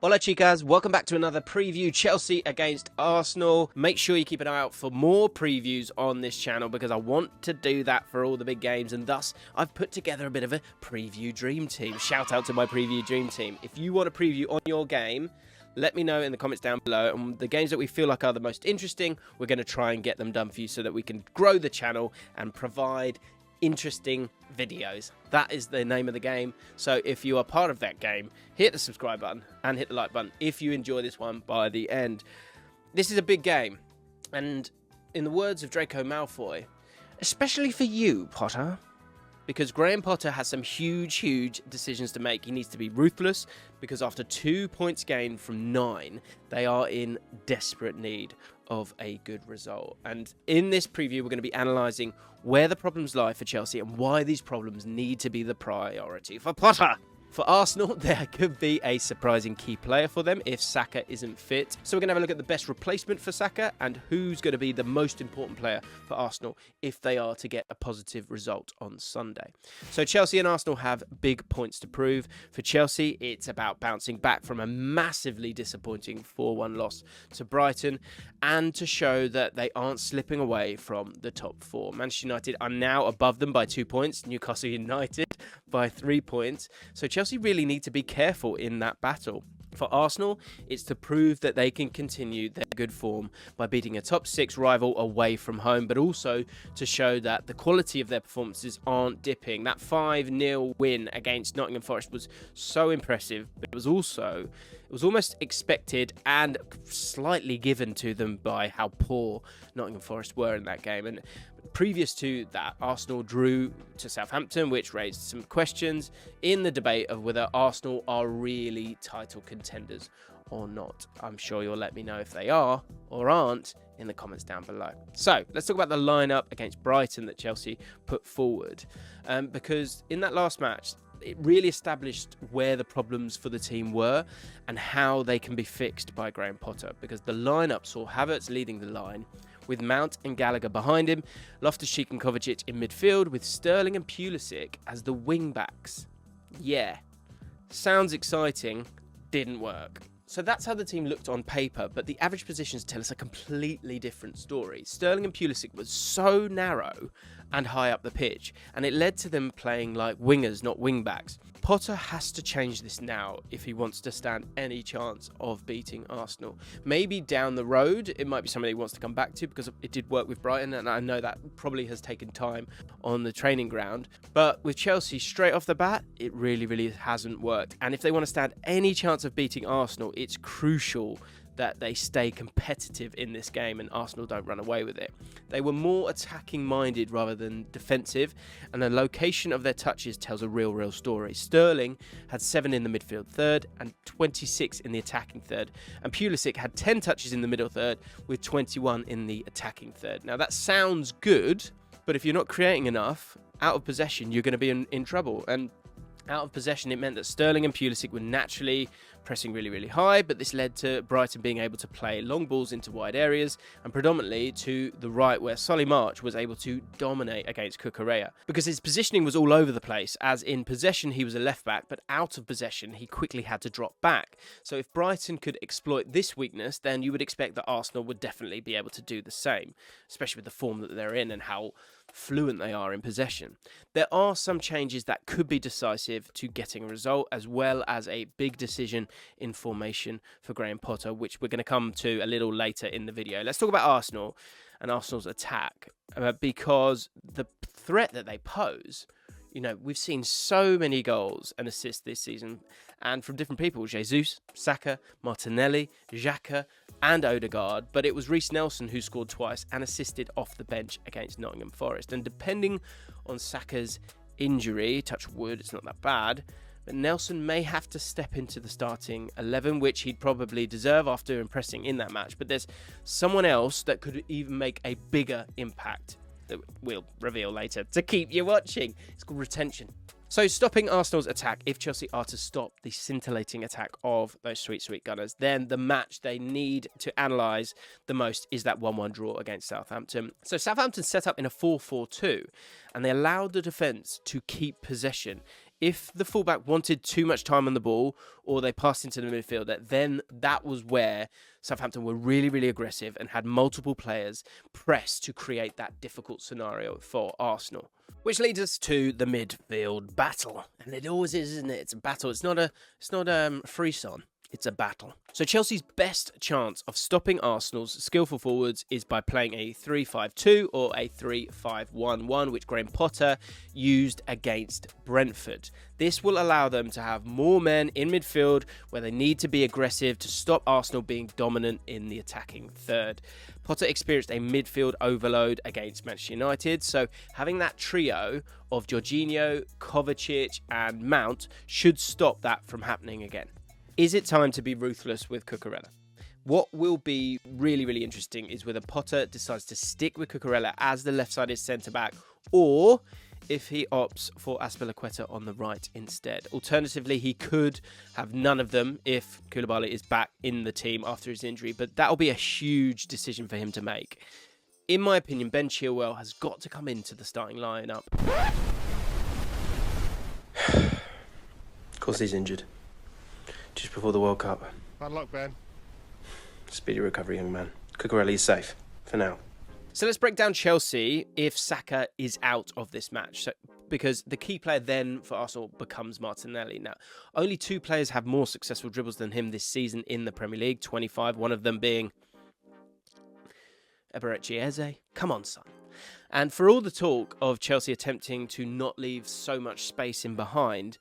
Hola chicas, welcome back to another preview, Chelsea against Arsenal. Make sure you keep an eye out for more previews on this channel because I want to do that for all the big games, and thus I've put together a bit of a preview dream team. Shout out to my preview dream team. If you want a preview on your game, let me know in the comments down below, and the games that we feel like are the most interesting, we're going to try and get them done for you so that we can grow the channel and provide interesting videos. That is the name of the game. So if you are part of that game, hit the subscribe button and hit the like button if you enjoy this one by the end. This is a big game, and in the words of Draco Malfoy, especially for you, Potter, because Graham Potter has some huge decisions to make. He needs to be ruthless because after 2 points gained from 9, they are in desperate need of a good result. And in this preview, we're going to be analysing where the problems lie for Chelsea and why these problems need to be the priority for Potter. For Arsenal, there could be a surprising key player for them if Saka isn't fit. So we're going to have a look at the best replacement for Saka and who's going to be the most important player for Arsenal if they are to get a positive result on Sunday. So Chelsea and Arsenal have big points to prove. For Chelsea, it's about bouncing back from a massively disappointing 4-1 loss to Brighton and to show that they aren't slipping away from the top 4. Manchester United are now above them by 2 points. Newcastle United by 3 points. So Chelsea really need to be careful in that battle. For Arsenal, it's to prove that they can continue their good form by beating a top 6 rival away from home, but also to show that the quality of their performances aren't dipping. That 5-0 win against Nottingham Forest was so impressive, but it was almost expected and slightly given to them by how poor Nottingham Forest were in that game. And previous to that, Arsenal drew to Southampton, which raised some questions in the debate of whether Arsenal are really title contenders or not. I'm sure you'll let me know if they are or aren't in the comments down below. So let's talk about the lineup against Brighton that Chelsea put forward, because in that last match, it really established where the problems for the team were and how they can be fixed by Graham Potter, because the lineup saw Havertz leading the line with Mount and Gallagher behind him, Loftus-Cheek and Kovacic in midfield with Sterling and Pulisic as the wing-backs. Yeah, sounds exciting, didn't work. So that's how the team looked on paper, but the average positions tell us a completely different story. Sterling and Pulisic was so narrow and high up the pitch, and it led to them playing like wingers, not wing-backs. Potter has to change this now if he wants to stand any chance of beating Arsenal. Maybe down the road, it might be something he wants to come back to because it did work with Brighton, and I know that probably has taken time on the training ground. But with Chelsea, straight off the bat, it really hasn't worked. And if they want to stand any chance of beating Arsenal, it's crucial that they stay competitive in this game and Arsenal don't run away with it. They were more attacking minded rather than defensive, and the location of their touches tells a real story. Sterling had 7 in the midfield third and 26 in the attacking third, and Pulisic had 10 touches in the middle third with 21 in the attacking third. Now that sounds good, but if you're not creating enough out of possession, you're going to be in trouble. And out of possession, it meant that Sterling and Pulisic were naturally pressing really high, but this led to Brighton being able to play long balls into wide areas and predominantly to the right, where Solly March was able to dominate against Cucurella because his positioning was all over the place. As in possession he was a left back, but out of possession he quickly had to drop back. So if Brighton could exploit this weakness, then you would expect that Arsenal would definitely be able to do the same, especially with the form that they're in and how fluent they are in possession. There are some changes that could be decisive to getting a result, as well as a big decision in formation for Graham Potter, which we're going to come to a little later in the video. Let's talk about Arsenal and Arsenal's attack, because the threat that they pose, you know, we've seen so many goals and assists this season, and from different people: Jesus, Saka, Martinelli, Xhaka and Odegaard, but it was Reece Nelson who scored twice and assisted off the bench against Nottingham Forest. And depending on Saka's injury, touch wood, it's not that bad, but Nelson may have to step into the starting 11, which he'd probably deserve after impressing in that match. But there's someone else that could even make a bigger impact that we'll reveal later to keep you watching. It's called retention. So stopping Arsenal's attack, if Chelsea are to stop the scintillating attack of those sweet Gunners, then the match they need to analyse the most is that 1-1 draw against Southampton. So Southampton set up in a 4-4-2 and they allowed the defence to keep possession if the fullback wanted too much time on the ball or they passed into the midfield, then that was where Southampton were really, really aggressive and had multiple players press to create that difficult scenario for Arsenal. Which leads us to the midfield battle. And it always is, isn't it? It's a battle. It's not a frisson. It's a battle. So Chelsea's best chance of stopping Arsenal's skillful forwards is by playing a 3-5-2 or a 3-5-1-1, which Graham Potter used against Brentford. This will allow them to have more men in midfield where they need to be aggressive to stop Arsenal being dominant in the attacking third. Potter experienced a midfield overload against Manchester United, so having that trio of Jorginho, Kovacic and Mount should stop that from happening again. Is it time to be ruthless with Cucurella? What will be really, really interesting is whether Potter decides to stick with Cucurella as the left-sided centre-back or if he opts for Azpilicueta on the right instead. Alternatively, he could have none of them if Koulibaly is back in the team after his injury, but that'll be a huge decision for him to make. In my opinion, Ben Chilwell has got to come into the starting lineup. Of course he's injured. Just before the World Cup. Bad luck, Ben. Speedy recovery, young man. Cucurella is safe, for now. So let's break down Chelsea if Saka is out of this match. Because the key player then for Arsenal becomes Martinelli. Now, only 2 players have more successful dribbles than him this season in the Premier League, 25, one of them being Eberechi Eze. Come on, son. And for all the talk of Chelsea attempting to not leave so much space in behind,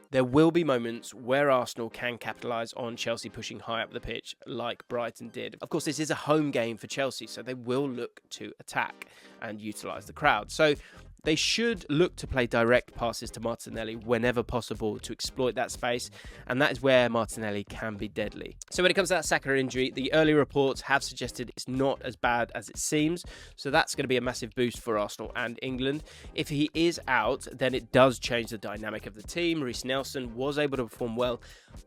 there will be moments where Arsenal can capitalise on Chelsea pushing high up the pitch like Brighton did. Of course, this is a home game for Chelsea, so they will look to attack and utilise the crowd. So they should look to play direct passes to Martinelli whenever possible to exploit that space, and that is where Martinelli can be deadly. So when it comes to that Saka injury, the early reports have suggested it's not as bad as it seems, so that's going to be a massive boost for Arsenal and England. If he is out, then it does change the dynamic of the team. Reece Nelson was able to perform well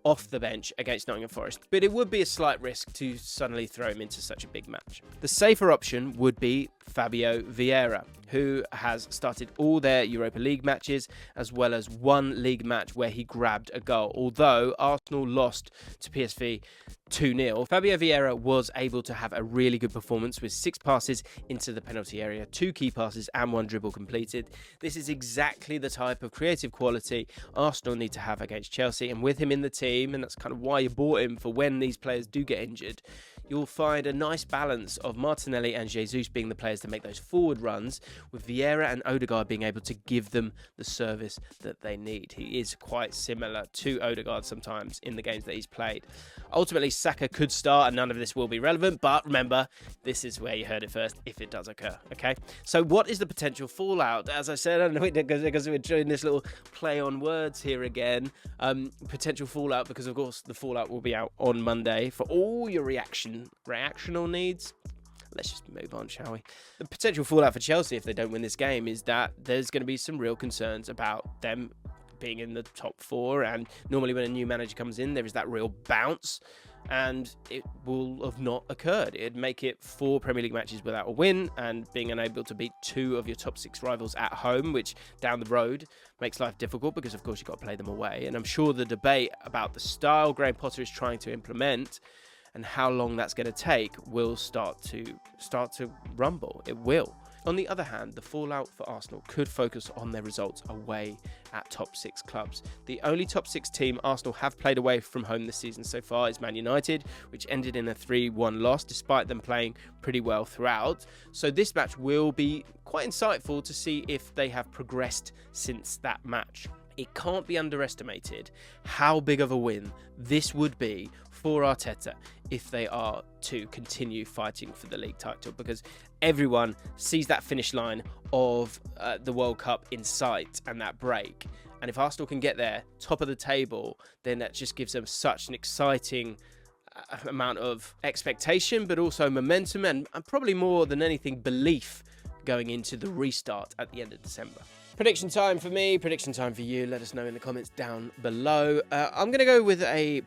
off the bench against Nottingham Forest, but it would be a slight risk to suddenly throw him into such a big match. The safer option would be Fabio Vieira, who has started all their Europa League matches, as well as one league match where he grabbed a goal. Although Arsenal lost to PSV 2-0, Fabio Vieira was able to have a really good performance with 6 passes into the penalty area, 2 key passes and 1 dribble completed. This is exactly the type of creative quality Arsenal need to have against Chelsea, and with him in the team, and that's kind of why you bought him for when these players do get injured, you'll find a nice balance of Martinelli and Jesus being the players to make those forward runs, with Vieira and Odegaard being able to give them the service that they need. He is quite similar to Odegaard sometimes in the games that he's played. Ultimately, Saka could start and none of this will be relevant, but remember, this is where you heard it first if it does occur, okay? So what is the potential fallout? As I said, I know because we're doing this little play on words here again, potential fallout, because of course the fallout will be out on Monday for all your reactional needs. Let's just move on, shall we? The potential fallout for Chelsea if they don't win this game is that there's going to be some real concerns about them being in the top 4, and normally when a new manager comes in there is that real bounce, and it will have not occurred. It'd make it 4 Premier League matches without a win, and being unable to beat 2 of your top 6 rivals at home, which down the road makes life difficult because of course you've got to play them away. And I'm sure the debate about the style Graham Potter is trying to implement and how long that's going to take will start to rumble. It will. On the other hand, the fallout for Arsenal could focus on their results away at top 6 clubs. The only top 6 team Arsenal have played away from home this season so far is Man United, which ended in a 3-1 loss despite them playing pretty well throughout. So this match will be quite insightful to see if they have progressed since that match. It can't be underestimated how big of a win this would be for Arteta if they are to continue fighting for the league title, because everyone sees that finish line of the World Cup in sight and that break. And if Arsenal can get there, top of the table, then that just gives them such an exciting amount of expectation, but also momentum and probably more than anything, belief going into the restart at the end of December. Prediction time for me, prediction time for you. Let us know in the comments down below. I'm going to go with a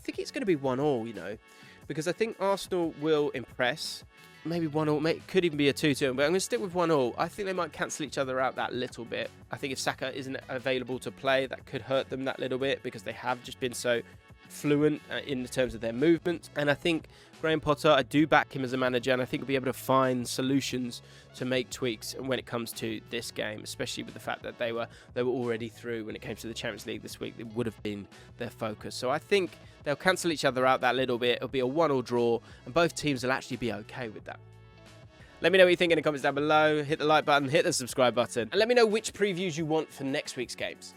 think it's going to be 1-1, you know, because I think Arsenal will impress. Maybe 1-1, could even be a 2-2, but I'm going to stick with 1-1. I think they might cancel each other out that little bit. I think if Saka isn't available to play, that could hurt them that little bit because they have just been so fluent in terms of their movements. And I think Graham Potter, I do back him as a manager, and I think he'll be able to find solutions to make tweaks when it comes to this game, especially with the fact that they were already through when it came to the Champions League this week. It would have been their focus. So I think they'll cancel each other out that little bit. It'll be a 1-1 draw, and both teams will actually be okay with that. Let me know what you think in the comments down below. Hit the like button, hit the subscribe button, and let me know which previews you want for next week's games.